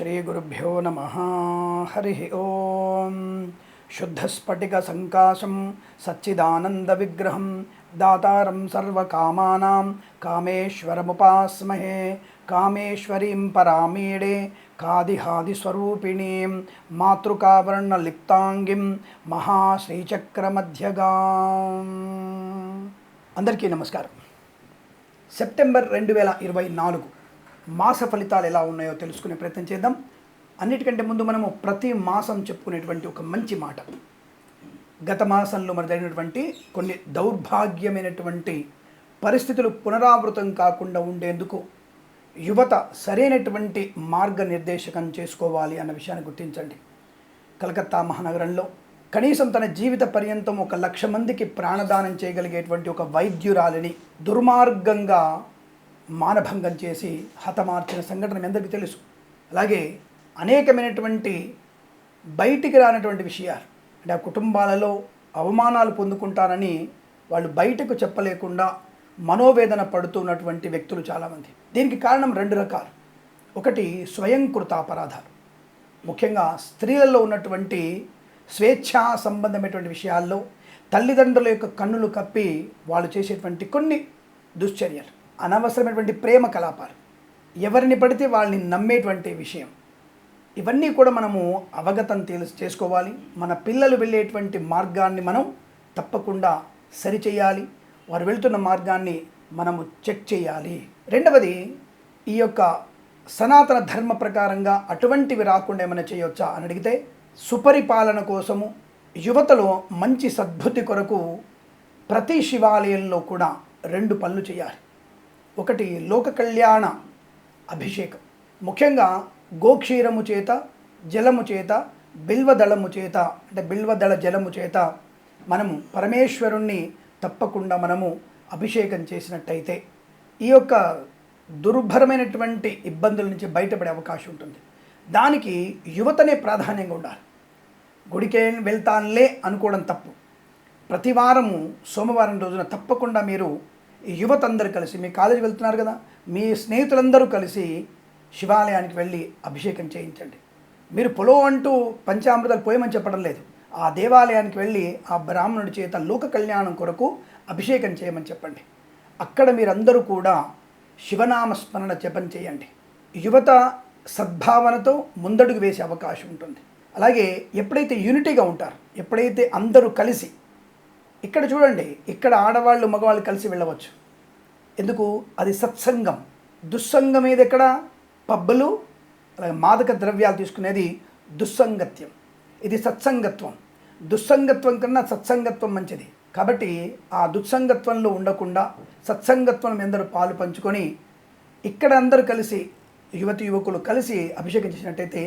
श्रीगुरुभ्यो नमः। हरिः ओं। शुद्धस्फटिकसङ्काशं सच्चिदानन्दविग्रहं दातारं सर्वकामानां कामेश्वरमुपास्महे। कामेश्वरीं परामीडे कादिहादिस्वरूपिणीं मातृकावर्णलिप्ताङ्गीं महाश्रीचक्रमध्यगाम्। అందరికీ నమస్కారం. సెప్టెంబర్ 2024 మాస ఫలితాలు ఎలా ఉన్నాయో తెలుసుకునే ప్రయత్నం చేద్దాం. అన్నిటికంటే ముందు మనము ప్రతి మాసం చెప్పుకునేటువంటి ఒక మంచి మాట, గత మాసంలో మరి జరిగినటువంటి కొన్ని దౌర్భాగ్యమైనటువంటి పరిస్థితులు పునరావృతం కాకుండా ఉండేందుకు యువత సరైనటువంటి మార్గనిర్దేశకం చేసుకోవాలి అన్న విషయాన్ని గుర్తించండి. కలకత్తా మహానగరంలో కనీసం తన జీవిత పర్యంతం 1,00,000 మందికి ప్రాణదానం చేయగలిగేటువంటి ఒక వైద్యురాలిని దుర్మార్గంగా మానభంగం చేసి హతమార్చిన సంఘటన మీ అందరికీ తెలుసు. అలాగే అనేకమైనటువంటి బయటికి రానటువంటి విషయాలు, అంటే ఆ కుటుంబాలలో అవమానాలు పొందుకుంటారని వాళ్ళు బయటకు చెప్పలేకుండా మనోవేదన పడుతున్నటువంటి వ్యక్తులు చాలామంది. దీనికి కారణం 2 రకాలు. ఒకటి స్వయంకృత అపరాధాలు, ముఖ్యంగా స్త్రీలలో ఉన్నటువంటి స్వేచ్ఛా సంబంధమైనటువంటి విషయాల్లో తల్లిదండ్రుల యొక్క కన్నులు కప్పి వాళ్ళు చేసేటువంటి కొన్ని దుశ్చర్యలు, అనవసరమైనటువంటి ప్రేమ కలాపాలు, ఎవరిని పడితే వాళ్ళని నమ్మేటువంటి విషయం, ఇవన్నీ కూడా మనము అవగతం చేసుకోవాలి. మన పిల్లలు వెళ్ళేటువంటి మార్గాన్ని మనం తప్పకుండా సరిచేయాలి. వారు వెళ్తున్న మార్గాన్ని మనము చెక్ చేయాలి. రెండవది, ఈ యొక్క సనాతన ధర్మ ప్రకారంగా అటువంటివి రాకుండా ఏమైనా చేయవచ్చా అని అడిగితే, సుపరిపాలన కోసము యువతలో మంచి సద్బుద్ధి కొరకు ప్రతి శివాలయంలో కూడా 2 పనులు చేయాలి. ఒకటి లోక కళ్యాణ అభిషేకం, ముఖ్యంగా గోక్షీరము చేత, జలము చేత, బిల్వదళము చేత, అంటే బిల్వదళ జలము చేత మనము పరమేశ్వరుణ్ణి తప్పకుండా మనము అభిషేకం చేసినట్టయితే ఈ యొక్క దుర్భరమైనటువంటి ఇబ్బందుల నుంచి బయటపడే అవకాశం ఉంటుంది. దానికి యువతనే ప్రాధాన్యంగా ఉండాలి. గుడికే వెళ్తానులే అనుకోవడం తప్పు. ప్రతి వారము సోమవారం రోజున తప్పకుండా మీరు యువత అందరూ కలిసి, మీ కాలేజీ వెళ్తున్నారు కదా, మీ స్నేహితులందరూ కలిసి శివాలయానికి వెళ్ళి అభిషేకం చేయించండి. మీరు పొలో అంటూ పంచామృతాలు పోయమని చెప్పడం లేదు. ఆ దేవాలయానికి వెళ్ళి ఆ బ్రాహ్మణుడి చేత లోక కళ్యాణం కొరకు అభిషేకం చేయమని చెప్పండి. అక్కడ మీరందరూ కూడా శివనామస్మరణ జపం చేయండి. యువత సద్భావనతో ముందడుగు వేసే అవకాశం ఉంటుంది. అలాగే ఎప్పుడైతే యూనిటీగా ఉంటారు, ఎప్పుడైతే అందరూ కలిసి, ఇక్కడ చూడండి, ఇక్కడ ఆడవాళ్ళు మగవాళ్ళు కలిసి వెళ్ళవచ్చు. ఎందుకు? అది సత్సంగం. దుస్సంగం ఏది? ఎక్కడ? పబ్బులు, అలాగే మాదక ద్రవ్యాలు తీసుకునేది దుస్సంగత్యం. ఇది సత్సంగత్వం. దుస్సంగత్వం కన్నా సత్సంగత్వం మంచిది. కాబట్టి ఆ దుస్సంగత్వంలో ఉండకుండా సత్సంగత్వం అందరూ పాలు పంచుకొని ఇక్కడ అందరూ కలిసి, యువతి యువకులు కలిసి అభిషేకం చేసినట్టయితే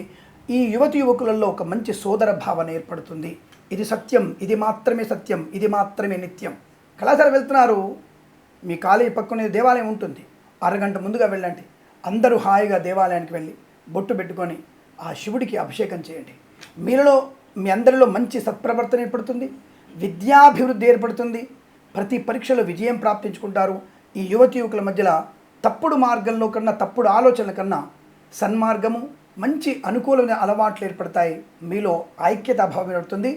ఈ యువతి యువకులలో ఒక మంచి సోదర భావన ఏర్పడుతుంది. ఇది సత్యం, ఇది మాత్రమే సత్యం, ఇది మాత్రమే నిత్యం. కళాశాల వెళ్తున్నారు, మీ కాలేజీ పక్కనే దేవాలయం ఉంటుంది, అరగంట ముందుగా వెళ్ళండి. అందరూ హాయిగా దేవాలయానికి వెళ్ళి బొట్టు పెట్టుకొని ఆ శివుడికి అభిషేకం చేయండి. మీలో, మీ అందరిలో మంచి సత్ప్రవర్తన ఏర్పడుతుంది, విద్యాభివృద్ధి ఏర్పడుతుంది, ప్రతి పరీక్షలో విజయం ప్రాప్తించుకుంటారు. ఈ యువతి యువకుల మధ్యలో తప్పుడు మార్గంలో కన్నా, తప్పుడు ఆలోచనల కన్నా సన్మార్గము, మంచి అనుకూలమైన అలవాట్లు ఏర్పడతాయి. మీలో ఐక్యతా భావం ఏర్పడుతుంది.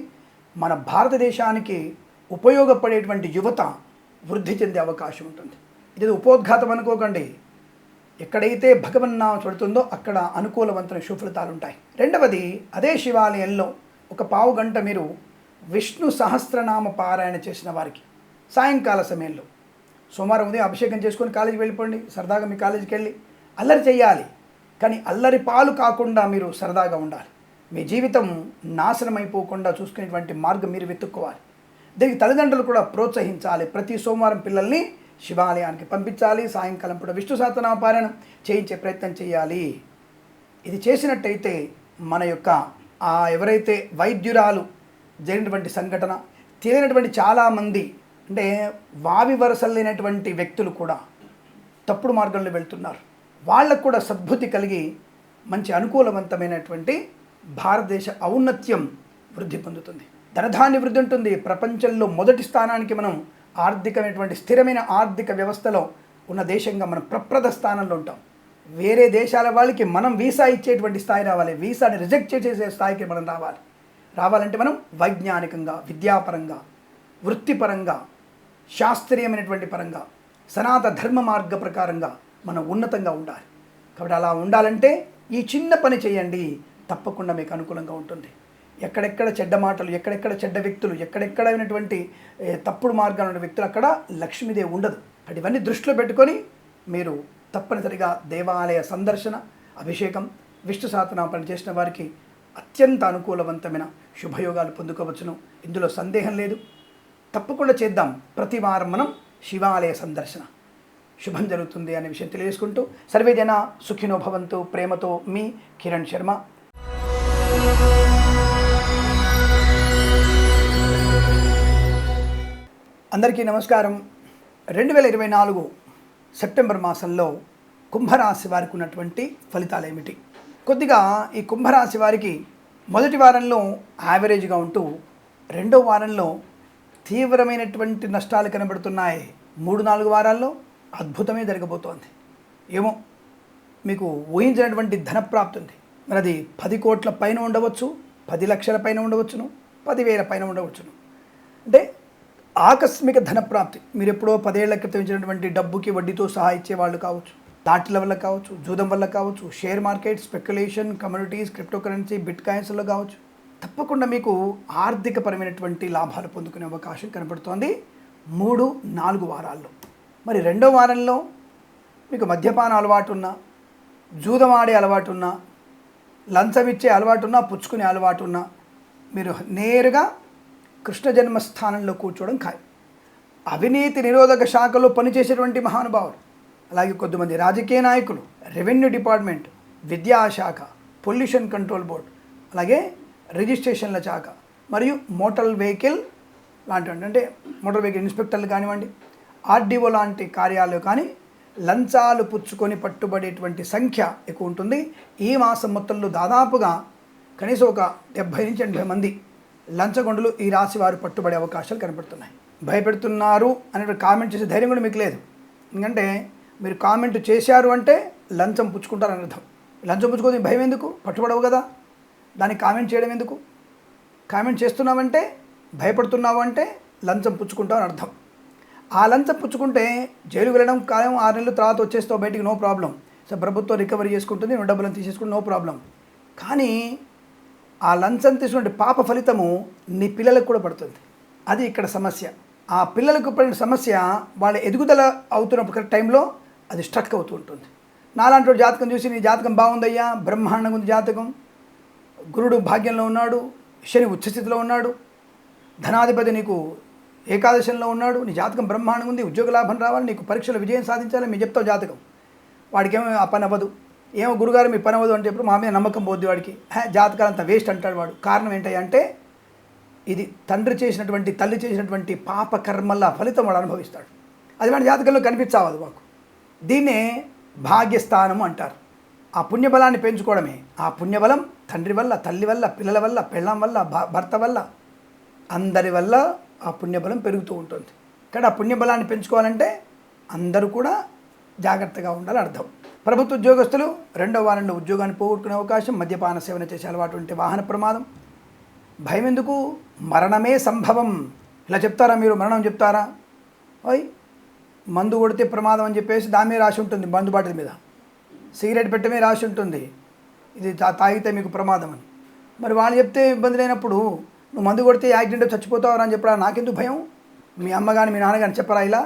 మన భారతదేశానికి ఉపయోగపడేటువంటి యువత వృద్ధి చెందే అవకాశం ఉంటుంది. ఇది ఉపోద్ఘాతం అనుకోకండి. ఎక్కడైతే భగవన్నామం పడుతుందో అక్కడ అనుకూలవంతమైన సుఫలితాలు ఉంటాయి. రెండవది, అదే శివాలయంలో ఒక పావు గంట మీరు విష్ణు సహస్రనామ పారాయణ చేసిన వారికి సాయంకాల సమయంలో, సోమవారం ఉదయం అభిషేకం చేసుకొని కాలేజీకి వెళ్ళిపోండి. సరదాగా మీ కాలేజీకి వెళ్ళి అల్లరి చేయాలి, కానీ అల్లరి పాలు కాకుండా మీరు సరదాగా ఉండాలి. మీ జీవితం నాశనం అయిపోకుండా చూసుకునేటువంటి మార్గం మీరు వెతుక్కోవాలి. దీనికి తల్లిదండ్రులు కూడా ప్రోత్సహించాలి. ప్రతి సోమవారం పిల్లల్ని శివాలయానికి పంపించాలి. సాయంకాలం పూట విష్ణు సహస్రనామ పారాయణం చేయించే ప్రయత్నం చేయాలి. ఇది చేసినట్టయితే మన యొక్క ఎవరైతే వైద్యురాలు జరిగినటువంటి సంఘటన తెలియనటువంటి చాలామంది, అంటే వావి వరసలు లేనటువంటి వ్యక్తులు కూడా తప్పుడు మార్గంలో వెళ్తున్నారు. వాళ్ళకు కూడా సద్బుద్ధి కలిగి మంచి అనుకూలవంతమైనటువంటి భారతదేశ ఔన్నత్యం వృద్ధి పొందుతుంది. ధనధాన్య వృద్ధి ఉంటుంది. ప్రపంచంలో మొదటి స్థానానికి మనం ఆర్థికమైనటువంటి స్థిరమైన ఆర్థిక వ్యవస్థలో ఉన్న దేశంగా మనం ప్రప్రథ స్థానంలో ఉంటాం. వేరే దేశాల వాళ్ళకి మనం వీసా ఇచ్చేటువంటి స్థాయి రావాలి, వీసాని రిజెక్ట్ చేసే స్థాయికి మనం రావాలంటే మనం వైజ్ఞానికంగా, విద్యాపరంగా, వృత్తిపరంగా, శాస్త్రీయమైనటువంటి పరంగా, సనాతన ధర్మ మార్గ ప్రకారంగా మనం ఉన్నతంగా ఉండాలి. కాబట్టి అలా ఉండాలంటే ఈ చిన్న పని చేయండి, తప్పకుండా మీకు అనుకూలంగా ఉంటుంది. ఎక్కడెక్కడ చెడ్డ మాటలు, ఎక్కడెక్కడ చెడ్డ వ్యక్తులు, ఎక్కడెక్కడైనటువంటి తప్పుడు మార్గాలు ఉన్న వ్యక్తులు అక్కడ లక్ష్మీదేవి ఉండదు. అంటే ఇవన్నీ దృష్టిలో పెట్టుకొని మీరు తప్పనిసరిగా దేవాలయ సందర్శన, అభిషేకం, విష్ణు సహస్రనామం చేసిన వారికి అత్యంత అనుకూలవంతమైన శుభయోగాలు పొందుకోవచ్చును. ఇందులో సందేహం లేదు. తప్పకుండా చేద్దాం. ప్రతి వారం మనం శివాలయ సందర్శన, శుభం జరుగుతుంది అనే విషయం తెలియజేసుకుంటూ సర్వే జన సుఖినో భవంతు. ప్రేమతో మీ కిరణ్ శర్మ. అందరికీ నమస్కారం. 2024 సెప్టెంబర్ మాసంలో కుంభరాశి వారికి ఉన్నటువంటి ఫలితాలు ఏమిటి? కొద్దిగా ఈ కుంభరాశి వారికి మొదటి వారంలో యావరేజ్గా ఉంటూ రెండో వారంలో తీవ్రమైనటువంటి నష్టాలు కనబడుతున్నాయి. 3-4 వారాల్లో అద్భుతమే జరగబోతోంది. ఏమో మీకు ఊహించినటువంటి ధనప్రాప్తి ఉంది. మరి అది 10 కోట్ల పైన ఉండవచ్చు, 10 లక్షల పైన ఉండవచ్చును, 10,000 పైన ఉండవచ్చును. అంటే ఆకస్మిక ధనప్రాప్తి. మీరు ఎప్పుడో 10 ఏళ్ల క్రితం ఇచ్చినటువంటి డబ్బుకి వడ్డీతో సహా ఇచ్చేవాళ్ళు కావచ్చు, తాటిల వల్ల కావచ్చు, జూదం వల్ల కావచ్చు, share market, speculation, communities, cryptocurrency, బిట్ కాయిన్స్లో కావచ్చు. తప్పకుండా మీకు ఆర్థికపరమైనటువంటి లాభాలు పొందుకునే అవకాశం కనబడుతోంది 3-4 వారాల్లో. మరి రెండో వారంలో మీకు మద్యపాన అలవాటు ఉన్నా, జూదం ఆడే అలవాటు ఉన్నా, లంచం ఇచ్చే అలవాటు ఉన్నా, పుచ్చుకునే అలవాటు ఉన్నా, మీరు నేరుగా కృష్ణ జన్మస్థానంలో కూర్చోవడం ఖాయం. అవినీతి నిరోధక శాఖలో పనిచేసేటువంటి మహానుభావులు, అలాగే కొద్దిమంది రాజకీయ నాయకులు, రెవెన్యూ డిపార్ట్మెంట్, విద్యాశాఖ, పొల్యూషన్ కంట్రోల్ బోర్డ్, అలాగే రిజిస్ట్రేషన్ల శాఖ మరియు మోటార్ వెహికల్ లాంటివి, అంటే మోటార్ వెహికల్ ఇన్స్పెక్టర్లు కానివ్వండి, ఆర్డీఓ లాంటి కార్యాలయాలు కానీ లంచాలు పుచ్చుకొని పట్టుబడేటువంటి సంఖ్య ఎక్కువ ఉంటుంది. ఈ మాసం మొత్తంలో దాదాపుగా కనీసం ఒక 70-80 మంది లంచగొండలు ఈ రాశి వారు పట్టుబడే అవకాశాలు కనబడుతున్నాయి. భయపెడుతున్నారు అనే కామెంట్ చేసే ధైర్యం కూడా మీకు లేదు. ఎందుకంటే మీరు కామెంట్ చేశారు అంటే లంచం పుచ్చుకుంటారని అర్థం. లంచం పుచ్చుకోవడం భయం ఎందుకు? పట్టుబడవు కదా, దానికి కామెంట్ చేయడం ఎందుకు? కామెంట్ చేస్తున్నావంటే, భయపడుతున్నావు అంటే లంచం పుచ్చుకుంటావు అని అర్థం. ఆ లంచం పుచ్చుకుంటే జైలు వెళ్ళడం ఖాయం, 6 నెలల తర్వాత వచ్చేస్తావు బయటికి, నో ప్రాబ్లం. సో ప్రభుత్వం రికవరీ చేసుకుంటుంది, నువ్వు డబ్బులను తీసేసుకుంటే నో ప్రాబ్లం. కానీ ఆ లంచం తీసుకుంటే పాప ఫలితము నీ పిల్లలకు కూడా పడుతుంది. అది ఇక్కడ సమస్య. ఆ పిల్లలకు పడిన సమస్య వాళ్ళ ఎదుగుదల అవుతున్నప్పుడు కరెక్ట్ టైంలో అది స్ట్రక్ అవుతూ ఉంటుంది. నాలాంటి జాతకం చూసి నీ జాతకం బాగుందయ్యా, బ్రహ్మాండంగా ఉంది జాతకం, గురుడు భాగ్యంలో ఉన్నాడు, శని ఉచ్చస్థితిలో ఉన్నాడు, ధనాధిపతి నీకు ఏకాదశంలో ఉన్నాడు, నీ జాతకం బ్రహ్మాండంగా ఉంది, ఉద్యోగ లాభం రావాలి, నీకు పరీక్షలో విజయం సాధించాలని మీరు చెప్తావు జాతకం. వాడికేమో ఆ పని అవ్వదు. ఏమో గురుగారు మీ పని అవ్వదు అంటే చెప్పి మా మీద నమ్మకం పోద్ది వాడికి. జాతకాలు అంత వేస్ట్ అంటాడు వాడు. కారణం ఏంటంటే ఇది తండ్రి చేసినటువంటి, తల్లి చేసినటువంటి పాప కర్మల ఫలితం వాడు అనుభవిస్తాడు. అది వాడి జాతకంలో కనిపించావదు మాకు. దీన్నే భాగ్యస్థానము అంటారు. ఆ పుణ్యబలాన్ని పెంచుకోవడమే. ఆ పుణ్యబలం తండ్రి వల్ల, తల్లి వల్ల, పిల్లల వల్ల, పెళ్ళాం వల్ల, భర్త వల్ల, అందరి వల్ల ఆ పుణ్యబలం పెరుగుతూ ఉంటుంది. ఇక్కడ ఆ పుణ్యబలాన్ని పెంచుకోవాలంటే అందరూ కూడా జాగ్రత్తగా ఉండాలని అర్థం. ప్రభుత్వ ఉద్యోగస్తులు రెండో వారంలో ఉద్యోగాన్ని పోగొట్టుకునే అవకాశం, మద్యపాన సేవన చేసే అలవాటు ఉంటే వాహన ప్రమాదం. భయం ఎందుకు? మరణమే సంభవం. ఇలా చెప్తారా మీరు? మరణం చెప్తారా? ఓయ్ మందు కొడితే ప్రమాదం అని చెప్పేసి దాని మీద రాసి ఉంటుంది, మందు బాటిల్ మీద. సిగరెట్ పెట్టమే రాసి ఉంటుంది, ఇది తాగితే మీకు ప్రమాదం అని. మరి వాళ్ళు చెప్తే ఇబ్బంది లేనప్పుడు నువ్వు మందు కొడితే యాక్సిడెంట్ చచ్చిపోతావు అని చెప్పరా? నాకెందుకు భయం? మీ అమ్మ కానీ మీ నాన్నగారిని చెప్పరా ఇలా?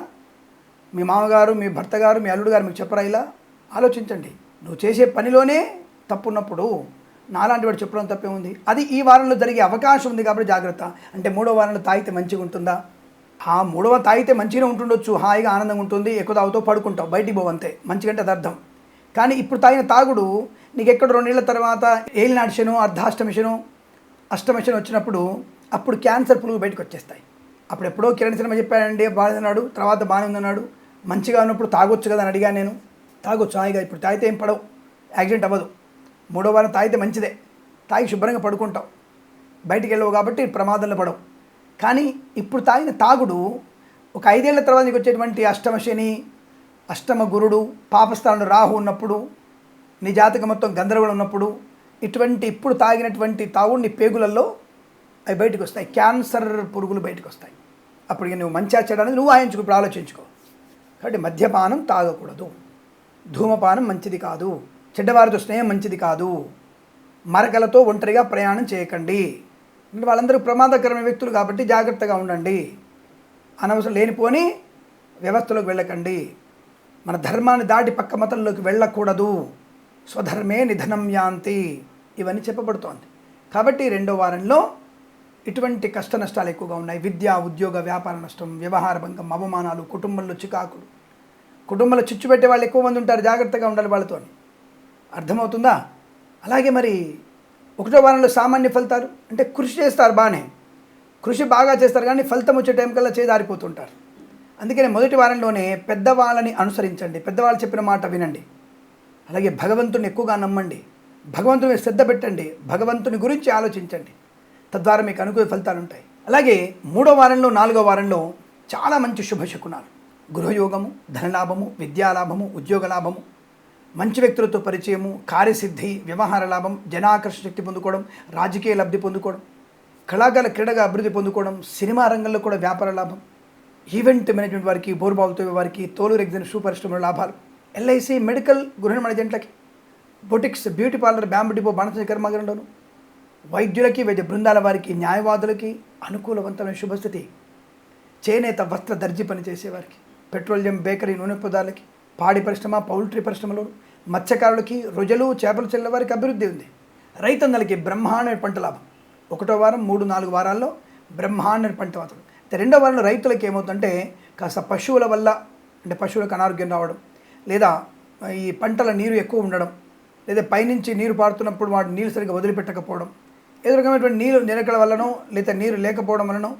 మీ మామగారు, మీ భర్త గారు, మీ అల్లుడు గారు మీకు చెప్పరా ఇలా? ఆలోచించండి. నువ్వు చేసే పనిలోనే తప్పున్నప్పుడు నాలాంటి వాడు చెప్పడం తప్పే ఉంది. అది ఈ వారంలో జరిగే అవకాశం ఉంది కాబట్టి జాగ్రత్త. అంటే 3వ వారంలో తాగితే మంచిగా ఉంటుందా? ఆ 3వ తాగితే మంచిగా ఉంటుండొచ్చు, హాయిగా ఆనందంగా ఉంటుంది, ఎక్కువ తాగుతావు, పడుకుంటావు, బయటికి పోవంతే, మంచిగంటే అది అర్థం. కానీ ఇప్పుడు తాగిన తాగుడు నీకు ఎక్కడ 2 ఏళ్ల తర్వాత ఏలినాడిశను, అర్ధాష్టమిశను, అష్టమిశను వచ్చినప్పుడు అప్పుడు క్యాన్సర్ పులుగు బయటకు వచ్చేస్తాయి. అప్పుడు ఎప్పుడో కిరణ్ సినిమా చెప్పాడండి, బాగానే ఉన్నాడు, తర్వాత బాగానే ఉందన్నాడు, మంచిగా ఉన్నప్పుడు తాగొచ్చు కదా అని అడిగాను నేను. తాగొచ్చు హాయిగా, ఇప్పుడు తాగితే ఏం పడవు, యాక్సిడెంట్ అవ్వదు. 3వ వారం తాగితే మంచిదే, తాగి శుభ్రంగా పడుకుంటావు, బయటికి వెళ్ళవు కాబట్టి ప్రమాదంలో పడవు. కానీ ఇప్పుడు తాగిన తాగుడు ఒక 5 ఏళ్ల తర్వాత నీకు వచ్చేటువంటి అష్టమ శని, అష్టమ గురుడు, పాపస్థానంలో రాహు ఉన్నప్పుడు నీ జాతకం మొత్తం గందరగోళం ఉన్నప్పుడు ఇటువంటి ఇప్పుడు తాగినటువంటి తాగుడు నీ పేగులలో అవి బయటకు వస్తాయి, క్యాన్సర్ పురుగులు బయటకు వస్తాయి. అప్పుడు ఇక నువ్వు మంచిగా చేయడానికి నువ్వు ఆయించుకో, ఇప్పుడు ఆలోచించుకో. కాబట్టి మద్యపానం తాగకూడదు, ధూమపానం మంచిది కాదు, చెడ్డవారితో స్నేహం మంచిది కాదు, మరకలతో ఒంటరిగా ప్రయాణం చేయకండి. అంటే వాళ్ళందరూ ప్రమాదకరమైన వ్యక్తులు కాబట్టి జాగ్రత్తగా ఉండండి. అనవసరం లేనిపోని వ్యవస్థలోకి వెళ్ళకండి. మన ధర్మాన్ని దాటి పక్క మతంలోకి వెళ్ళకూడదు. స్వధర్మే నిధనం యాంతి, ఇవన్నీ చెప్పబడుతోంది. కాబట్టి రెండో వారంలో ఇటువంటి కష్ట నష్టాలు ఎక్కువగా ఉన్నాయి. విద్య, ఉద్యోగ, వ్యాపార నష్టం, వ్యవహార భంగం, అవమానాలు, కుటుంబంలో చికాకులు, కుటుంబంలో చిచ్చు పెట్టే వాళ్ళు ఎక్కువ మంది ఉంటారు. జాగ్రత్తగా ఉండాలి వాళ్ళతో. అర్థమవుతుందా? అలాగే మరి ఒకటో వారంలో సామాన్య ఫలితాలు అంటే కృషి చేస్తారు, బాగానే కృషి బాగా చేస్తారు, కానీ ఫలితం వచ్చే టైం కల్లా చేదారిపోతుంటారు. అందుకని మొదటి వారంలోనే పెద్దవాళ్ళని అనుసరించండి, పెద్దవాళ్ళు చెప్పిన మాట వినండి. అలాగే భగవంతుని ఎక్కువగా నమ్మండి, భగవంతుని శ్రద్ధ పెట్టండి, భగవంతుని గురించి ఆలోచించండి. తద్వారా మీకు అనుకూల ఫలితాలు ఉంటాయి. అలాగే మూడో వారంలో, నాలుగో వారంలో చాలా మంచి శుభశకునాలు. గృహయోగము, ధనలాభము, విద్యాలాభము, ఉద్యోగ లాభము, మంచి వ్యక్తులతో పరిచయము, కార్యసిద్ధి, వ్యవహార లాభం, జనాకర్షణ శక్తి పొందుకోవడం, రాజకీయ లబ్ధి పొందుకోవడం, కళాకారుల క్రీడగా అభివృద్ధి పొందుకోవడం, సినిమా రంగంలో కూడా వ్యాపార లాభం, ఈవెంట్ మేనేజ్మెంట్ వారికి, బోర్బావుతో వారికి, తోలు రెగ్జిన్ షూ పరిశ్రమల లాభాలు, ఎల్ఐసి, మెడికల్, గృహ ఏజెంట్లకి, boutiques, beauty parlour, bamboo depot, బాణసంచ కర్మాగారంలోను, వైద్యులకి, వైద్య బృందాల వారికి, న్యాయవాదులకి అనుకూలవంతమైన శుభస్థితి. చేనేత, వస్త్ర, దర్జీ పని చేసేవారికి, పెట్రోలియం, బేకరీ, నూనె పదార్థాలకి, పాడి పరిశ్రమ, పౌల్ట్రీ పరిశ్రమలో, మత్స్యకారులకి, రొయ్యలు, చేపలు చెల్లె వారికి అభివృద్ధి ఉంది. రైతన్నలకి బ్రహ్మాండ పంట లాభం. ఒకటో వారం, 3-4 వారాల్లో బ్రహ్మాండ పంట మాత్రం. అయితే రెండో వారంలో రైతులకి ఏమవుతుందంటే కాస్త పశువుల వల్ల, అంటే పశువులకు అనారోగ్యం రావడం, లేదా ఈ పంటల నీరు ఎక్కువ ఉండడం, లేదా పైనుంచి నీరు పారుతున్నప్పుడు వాటి నీళ్ళు సరిగ్గా వదిలిపెట్టకపోవడం, ఏదో రకమైనటువంటి నీరు నిలకడ వల్లనో లేదా నీరు లేకపోవడం వలనో,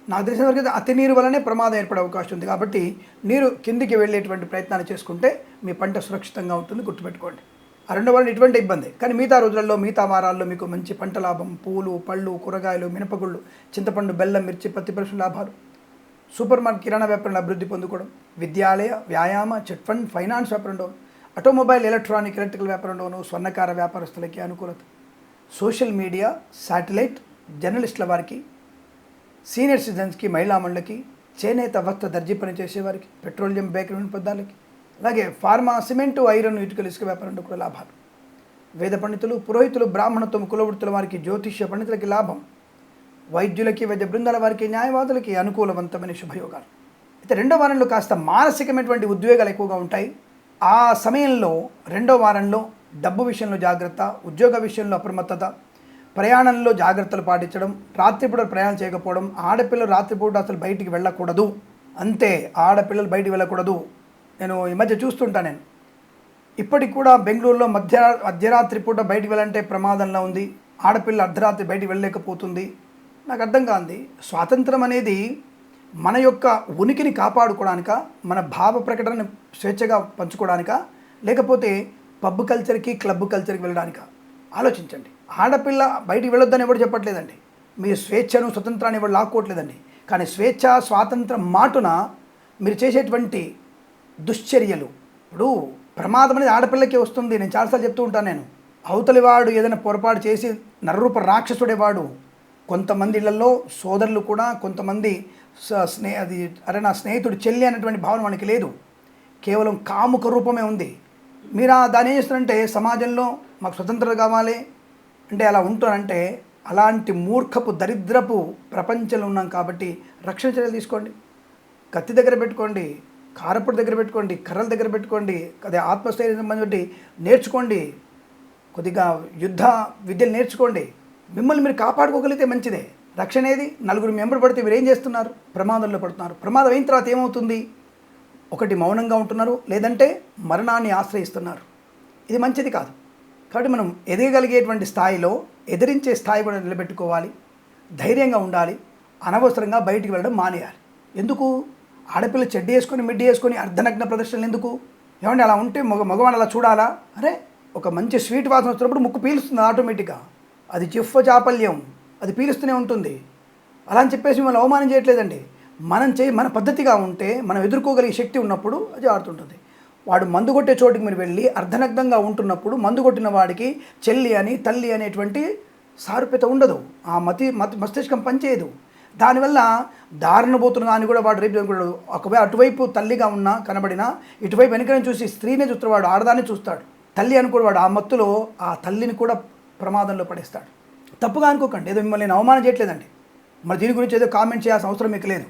నాకు తెలిసిన వరకు అతి నీరు వల్లనే ప్రమాదం ఏర్పడే అవకాశం ఉంది. కాబట్టి నీరు కిందికి వెళ్ళేటువంటి ప్రయత్నాలు చేసుకుంటే మీ పంట సురక్షితంగా ఉంటుంది, గుర్తుపెట్టుకోండి. ఆ రెండో వారం ఇటువంటి ఇబ్బంది. కానీ మిగతా రోజులలో, మిగతా వారాల్లో మీకు మంచి పంట లాభం, పూలు, పళ్ళు, కూరగాయలు, మినపగుళ్ళు, చింతపండు, బెల్లం, మిర్చి, పత్తి పరిశ్రమ లాభాలు, సూపర్ మార్కెట్, కిరాణా వ్యాపారంలో అభివృద్ధి పొందుకోవడం, విద్యాలయ, వ్యాయామ, చిట్ ఫండ్, ఫైనాన్స్ వ్యాపారంలో, ఆటోమొబైల్, ఎలక్ట్రానిక్, ఎలక్ట్రికల్ వ్యాపారంలోనూ, స్వర్ణకార వ్యాపారస్తులకి అనుకూలత, సోషల్ మీడియా, శాటిలైట్, జర్నలిస్టుల వారికి, సీనియర్ సిటిజన్స్కి, మహిళామణులకి, చేనేత, వస్త్ర, దర్జీ పని చేసేవారికి, పెట్రోలియం, బేకరీ పదార్థాలకి, అలాగే ఫార్మా, సిమెంటు, ఐరన్, ఇటుకలు, ఇసుక వ్యాపారంలో కూడా లాభాలు. వేద పండితులు, పురోహితులు, బ్రాహ్మణత్వం, కులవృత్తుల వారికి, జ్యోతిష్య పండితులకి లాభం, వైద్యులకి, వైద్య బృందాల వారికి, న్యాయవాదులకి అనుకూలవంతమైన శుభయోగాలు. అయితే రెండో వారంలో కాస్త మానసికమైనటువంటి ఉద్వేగాలు ఎక్కువగా ఉంటాయి. ఆ సమయంలో రెండో వారంలో డబ్బు విషయంలో జాగ్రత్త, ఉద్యోగ విషయంలో అప్రమత్తత, ప్రయాణంలో జాగ్రత్తలు పాటించడం, రాత్రిపూట ప్రయాణం చేయకపోవడం, ఆడపిల్లలు రాత్రిపూట అసలు బయటికి వెళ్ళకూడదు. అంతే, ఆడపిల్లలు బయటికి వెళ్ళకూడదు. నేను ఈ మధ్య చూస్తుంటా, నేను ఇప్పటికి కూడా బెంగళూరులో మధ్యరాత్రి పూట బయటికి వెళ్ళాలంటే ప్రమాదంలో ఉంది. ఆడపిల్ల అర్ధరాత్రి బయటికి వెళ్ళలేకపోతుంది. నాకు అర్థం కాంది, స్వాతంత్రం అనేది మన యొక్క ఉనికిని కాపాడుకోవడానిక, మన భావ ప్రకటనను స్వేచ్ఛగా పంచుకోవడానిక, లేకపోతే పబ్ కల్చర్కి, క్లబ్ కల్చర్కి వెళ్ళడానిక? ఆలోచించండి. ఆడపిల్ల బయటికి వెళ్ళొద్దని ఎవరు చెప్పట్లేదండి. మీ స్వేచ్ఛను, స్వతంత్రాన్ని ఎవరు లాక్కోవట్లేదండి. కానీ స్వేచ్ఛ, స్వాతంత్రం మాటున మీరు చేసేటువంటి దుశ్చర్యలు, ఇప్పుడు ప్రమాదం అనేది ఆడపిల్లకే వస్తుంది. నేను చాలాసార్లు చెప్తూ ఉంటాను. నేను అవతలివాడు ఏదైనా పొరపాటు చేసి నరరూప రాక్షసుడేవాడు. కొంతమంది ఇళ్లలో సోదరులు కూడా, కొంతమంది నా స్నేహితుడు చెల్లి అనేటువంటి భావన మనకి లేదు. కేవలం కాముక రూపమే ఉంది. మీరు దాన్ని ఏం చేస్తారంటే, సమాజంలో మాకు స్వతంత్రం కావాలి అంటే అలా ఉంటారంటే, అలాంటి మూర్ఖపు, దరిద్రపు ప్రపంచంలో ఉన్నాం. కాబట్టి రక్షణ చర్యలు తీసుకోండి. కత్తి దగ్గర పెట్టుకోండి, కారపొడి దగ్గర పెట్టుకోండి, కర్రల దగ్గర పెట్టుకోండి, అదే ఆత్మస్థైర్యం సంబంధించి నేర్చుకోండి, కొద్దిగా యుద్ధ విద్యలు నేర్చుకోండి. మిమ్మల్ని మీరు కాపాడుకోగలిగితే మంచిదే. రక్షణ ఏది? నలుగురు మెంబర్ పడితే మీరు ఏం చేస్తున్నారు? ప్రమాదంలో పడుతున్నారు. ప్రమాదం అయిన తర్వాత ఏమవుతుంది? ఒకటి మౌనంగా ఉంటున్నారు, లేదంటే మరణాన్ని ఆశ్రయిస్తున్నారు. ఇది మంచిది కాదు. కాబట్టి మనం ఎదగగలిగేటువంటి స్థాయిలో, ఎదిరించే స్థాయి కూడా నిలబెట్టుకోవాలి. ధైర్యంగా ఉండాలి. అనవసరంగా బయటికి వెళ్ళడం మానేయాలి. ఎందుకు? ఆడపిల్ల చెడ్డి వేసుకొని, మిడ్డి వేసుకొని అర్ధనగ్న ప్రదర్శనలు ఎందుకు? ఏమంటే అలా ఉంటే మగవాడు అలా చూడాలా? అరే, ఒక మంచి స్వీట్ వాసన వచ్చినప్పుడు ముక్కు పీలుస్తుంది ఆటోమేటిక్గా. అది చిఫ్ఫ చాపల్యం, అది పీలుస్తూనే ఉంటుంది. అలా అని చెప్పేసి మిమ్మల్ని అవమానం చేయట్లేదండి. మన పద్ధతిగా ఉంటే, మనం ఎదుర్కోగలిగే శక్తి ఉన్నప్పుడు అది ఆడుతుంటుంది. వాడు మందు కొట్టే చోటుకి మీరు వెళ్ళి అర్ధనగ్నంగా ఉంటున్నప్పుడు మందు కొట్టిన వాడికి చెల్లి అని తల్లి అనేటువంటి సారూప్యత ఉండదు. ఆ మస్తిష్కం పనిచేయదు. దానివల్ల దారిన పోతున్న దాన్ని కూడా వాడు రేపు ఒకవేళ అటువైపు తల్లిగా ఉన్నా కనబడినా ఇటువైపు వెనుకనే చూసి స్త్రీనే చూస్తాడు, వాడు ఆడదాన్ని చూస్తాడు. తల్లి అనుకోడు, వాడు ఆ మత్తులో ఆ తల్లిని కూడా ప్రమాదంలో పడేస్తాడు. తప్పుగా అనుకోకండి, ఏదో మిమ్మల్ని నేను అవమానం చేయట్లేదండి. మరి దీని గురించి ఏదో కామెంట్ చేయాల్సిన అవసరం మీకు లేదు.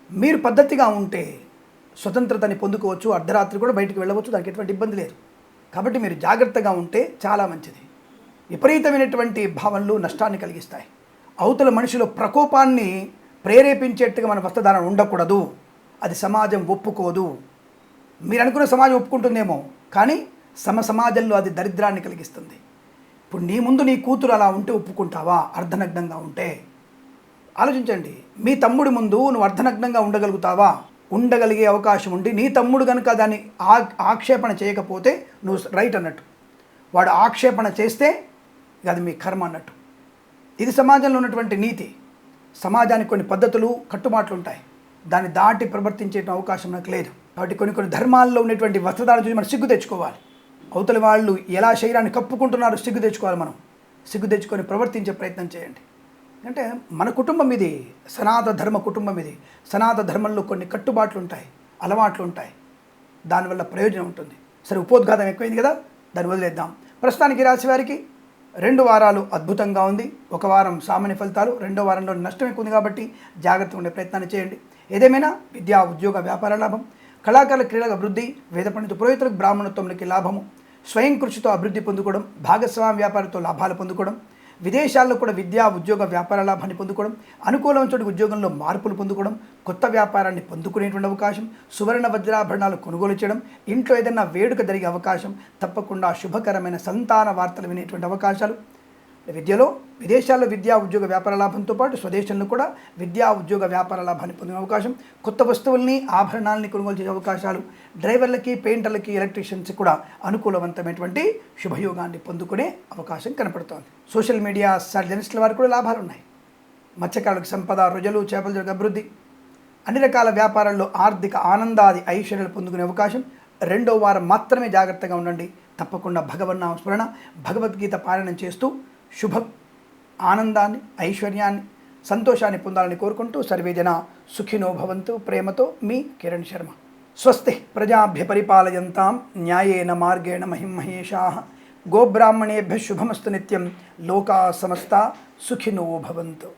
మీరు పద్ధతిగా ఉంటే స్వతంత్రతని పొందుకోవచ్చు, అర్ధరాత్రి కూడా బయటికి వెళ్ళవచ్చు, దానికి ఎటువంటి ఇబ్బంది లేదు. కాబట్టి మీరు జాగ్రత్తగా ఉంటే చాలా మంచిది. విపరీతమైనటువంటి భావనలు నష్టాన్ని కలిగిస్తాయి. అవతల మనిషిలో ప్రకోపాన్ని ప్రేరేపించేట్టుగా మన వస్త్రధారణ ఉండకూడదు. అది సమాజం ఒప్పుకోదు. మీరు అనుకున్న సమాజం ఒప్పుకుంటుందేమో, కానీ సమాజంలో అది దరిద్రాన్ని కలిగిస్తుంది. ఇప్పుడు నీ ముందు నీ కూతురు అలా ఉంటే ఒప్పుకుంటావా? అర్ధనగ్నంగా ఉంటే ఆలోచించండి. మీ తమ్ముడి ముందు నువ్వు అర్ధనగ్నంగా ఉండగలుగుతావా? ఉండగలిగే అవకాశం ఉండి నీ తమ్ముడు కనుక దాన్ని ఆక్షేపణ చేయకపోతే నువ్వు రైట్ అన్నట్టు. వాడు ఆక్షేపణ చేస్తే అది మీ కర్మ అన్నట్టు. ఇది సమాజంలో ఉన్నటువంటి నీతి. సమాజానికి కొన్ని పద్ధతులు కట్టుబాట్లు ఉంటాయి, దాన్ని దాటి ప్రవర్తించే అవకాశం నాకు లేదు. కాబట్టి కొన్ని ధర్మాల్లో ఉన్నటువంటి వస్త్రధారణ చూసి మనం సిగ్గు తెచ్చుకోవాలి. అవతలి వాళ్ళు ఎలా శరీరాన్ని కప్పుకుంటున్నారో సిగ్గు తెచ్చుకోవాలి. మనం సిగ్గు తెచ్చుకొని ప్రవర్తించే ప్రయత్నం చేయండి. అంటే మన కుటుంబం ఇది, సనాతన ధర్మ కుటుంబం ఇది. సనాతన ధర్మంలో కొన్ని కట్టుబాట్లు ఉంటాయి, అలవాట్లు ఉంటాయి, దానివల్ల ప్రయోజనం ఉంటుంది. సరే, ఉపోద్ఘాతం ఎక్కువైంది కదా, దాన్ని వదిలేద్దాం. ప్రస్తుతానికి రాశి వారికి 2 వారాలు అద్భుతంగా ఉంది. 1 వారం సామాన్య ఫలితాలు, 2వ వారంలో నష్టం ఎక్కువ ఉంది కాబట్టి జాగ్రత్తగా ఉండే ప్రయత్నాన్ని చేయండి. ఏదేమైనా విద్యా, ఉద్యోగ, వ్యాపార లాభం, కళాకారుల క్రీడల అభివృద్ధి, వేద పండిత పురోహితులకు బ్రాహ్మణత్వంలోకి లాభము, స్వయం కృషితో అభివృద్ధి పొందుకోవడం, భాగస్వామ్య వ్యాపారంతో లాభాలు పొందుకోవడం, విదేశాల్లో కూడా విద్యా, ఉద్యోగ, వ్యాపార లాభాన్ని పొందుకోవడం, అనుకూలమైన చోటు ఉద్యోగంలో మార్పులు పొందుకోవడం, కొత్త వ్యాపారాన్ని పొందుకునేటువంటి అవకాశం, సువర్ణ వజ్రాభరణాలు కొనుగోలు చేయడం, ఇంట్లో ఏదైనా వేడుక జరిగే అవకాశం, తప్పకుండా శుభకరమైన సంతాన వార్తలు వినేటువంటి అవకాశాలు. విద్యలో విదేశాల్లో విద్యా, ఉద్యోగ, వ్యాపార లాభంతో పాటు స్వదేశంలో కూడా విద్యా, ఉద్యోగ, వ్యాపార లాభాన్ని పొందే అవకాశం, కొత్త వస్తువుల్ని, ఆభరణాలని కొనుగోలు చేసే అవకాశాలు, డ్రైవర్లకి, పెయింటర్లకి, ఎలక్ట్రీషియన్స్ కూడా అనుకూలవంతమైనటువంటి శుభయోగాన్ని పొందుకునే అవకాశం కనపడుతోంది. సోషల్ మీడియా జర్నలిస్టుల వారికి కూడా లాభాలు ఉన్నాయి. మత్స్యకారులకు సంపద, రొయ్యలు, చేపల జరుగు అభివృద్ధి, అన్ని రకాల వ్యాపారాల్లో ఆర్థిక ఆనందాది ఐశ్వర్యాలు పొందుకునే అవకాశం. 2వ వారం మాత్రమే జాగ్రత్తగా ఉండండి. తప్పకుండా భగవన్నామ స్మరణ, భగవద్గీత పారాయణం చేస్తూ శుభ ఆనందాన్ని, ఐశ్వర్యాన్ని, సంతోషాన్ని పొందాలని కోరుకుంటూ సర్వేజన సుఖినో భవంతు. ప్రేమతో మీ కిరణ్ శర్మ. స్వస్తి ప్రజాభ్య పరిపాలయంతాం న్యాయేన మార్గేణ మహిమహేషాః. గోబ్రాహ్మణేభ్యః శుభమస్తు నిత్యం. లోకా సమస్తా సుఖినో భవంతు.